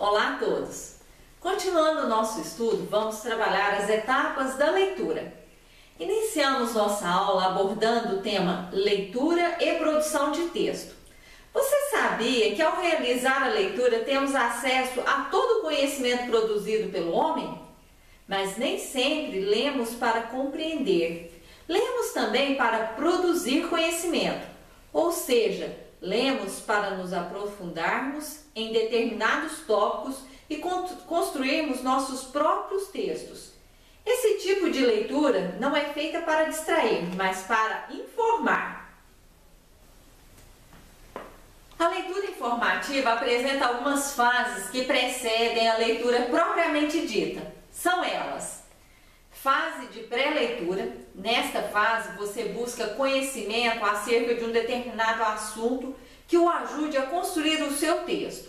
Olá a todos! Continuando o nosso estudo, vamos trabalhar as etapas da leitura. Iniciamos nossa aula abordando o tema leitura e produção de texto. Você sabia que ao realizar a leitura temos acesso a todo o conhecimento produzido pelo homem? Mas nem sempre lemos para compreender. Lemos também para produzir conhecimento, ou seja, lemos para nos aprofundarmos em determinados tópicos e construirmos nossos próprios textos. Esse tipo de leitura não é feita para distrair, mas para informar. A leitura informativa apresenta algumas fases que precedem a leitura propriamente dita. São elas: fase de pré-leitura. Nesta fase, você busca conhecimento acerca de um determinado assunto que o ajude a construir o seu texto.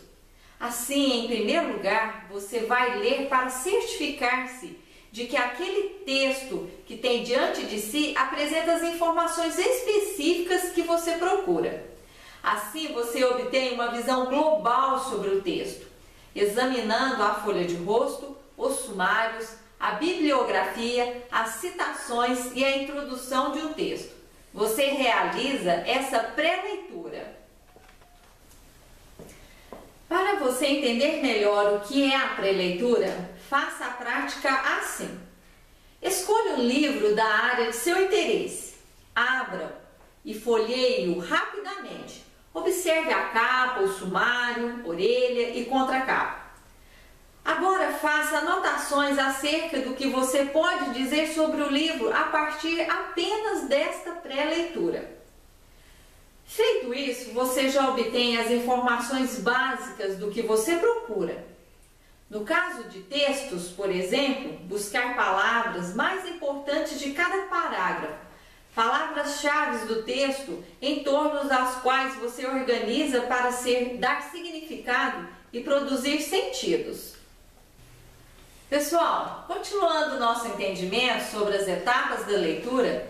Assim, em primeiro lugar, você vai ler para certificar-se de que aquele texto que tem diante de si apresenta as informações específicas que você procura. Assim, você obtém uma visão global sobre o texto, examinando a folha de rosto, os sumários, a bibliografia, as citações e a introdução de um texto. Você realiza essa pré-leitura. Para você entender melhor o que é a pré-leitura, faça a prática assim. Escolha um livro da área de seu interesse. Abra e folheie-o rapidamente. Observe a capa, o sumário, orelha e contracapa. Agora faça anotações acerca do que você pode dizer sobre o livro a partir apenas desta pré-leitura. Feito isso, você já obtém as informações básicas do que você procura. No caso de textos, por exemplo, buscar palavras mais importantes de cada parágrafo, palavras-chave do texto em torno das quais você organiza para dar significado e produzir sentidos. Pessoal, continuando nosso entendimento sobre as etapas da leitura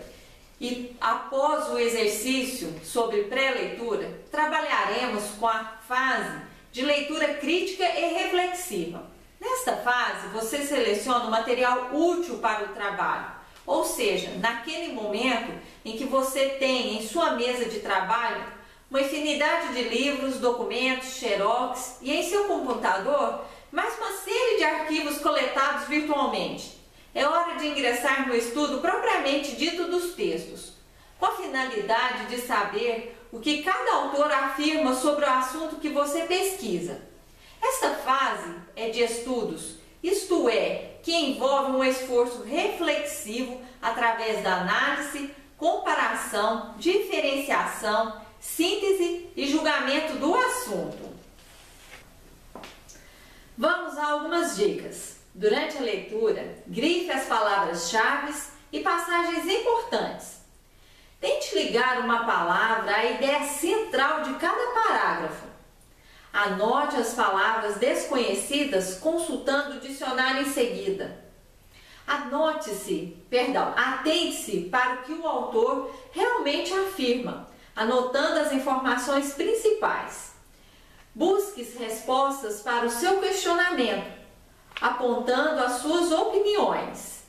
e após o exercício sobre pré-leitura, trabalharemos com a fase de leitura crítica e reflexiva. Nesta fase, você seleciona o material útil para o trabalho, ou seja, naquele momento em que você tem em sua mesa de trabalho uma infinidade de livros, documentos, xerox e em seu computador mais uma série de arquivos coletados virtualmente. É hora de ingressar no estudo propriamente dito dos textos, com a finalidade de saber o que cada autor afirma sobre o assunto que você pesquisa. Esta fase é de estudos, isto é, que envolve um esforço reflexivo através da análise, comparação, diferenciação, síntese e julgamento do assunto. Vamos a algumas dicas. Durante a leitura, grife as palavras-chave e passagens importantes. Tente ligar uma palavra à ideia central de cada parágrafo. Anote as palavras desconhecidas consultando o dicionário em seguida. Atente-se para o que o autor realmente afirma, anotando as informações principais. Busque respostas para o seu questionamento, apontando as suas opiniões.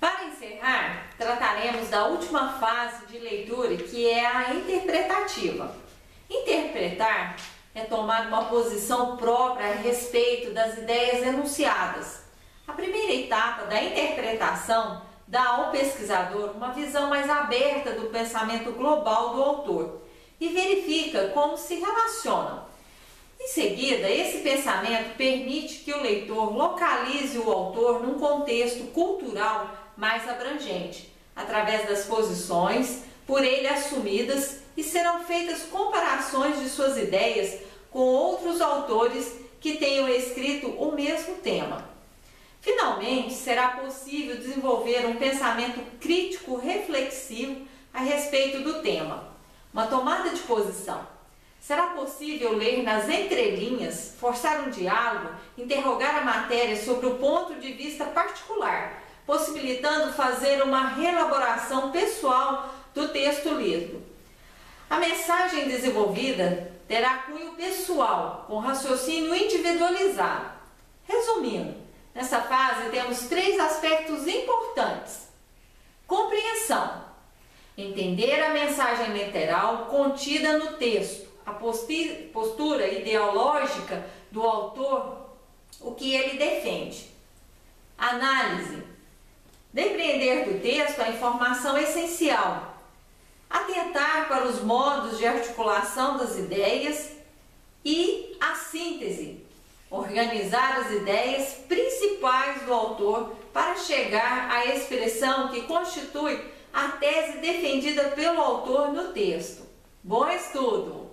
Para encerrar, trataremos da última fase de leitura, que é a interpretativa. Interpretar é tomar uma posição própria a respeito das ideias enunciadas. A primeira etapa da interpretação dá ao pesquisador uma visão mais aberta do pensamento global do autor e verifica como se relacionam. Em seguida, esse pensamento permite que o leitor localize o autor num contexto cultural mais abrangente, através das posições por ele assumidas, e serão feitas comparações de suas ideias com outros autores que tenham escrito o mesmo tema. Finalmente, será possível desenvolver um pensamento crítico reflexivo a respeito do tema. Uma tomada de posição. Será possível ler nas entrelinhas, forçar um diálogo, interrogar a matéria sobre o ponto de vista particular, possibilitando fazer uma reelaboração pessoal do texto lido. A mensagem desenvolvida terá cunho pessoal, com raciocínio individualizado. Resumindo, nessa fase temos 3 aspectos importantes. Compreensão. Entender a mensagem literal contida no texto, a postura ideológica do autor, o que ele defende. Análise. Depreender do texto a informação essencial. Atentar para os modos de articulação das ideias e a síntese. Organizar as ideias principais do autor para chegar à expressão que constitui a tese defendida pelo autor no texto. Bom estudo!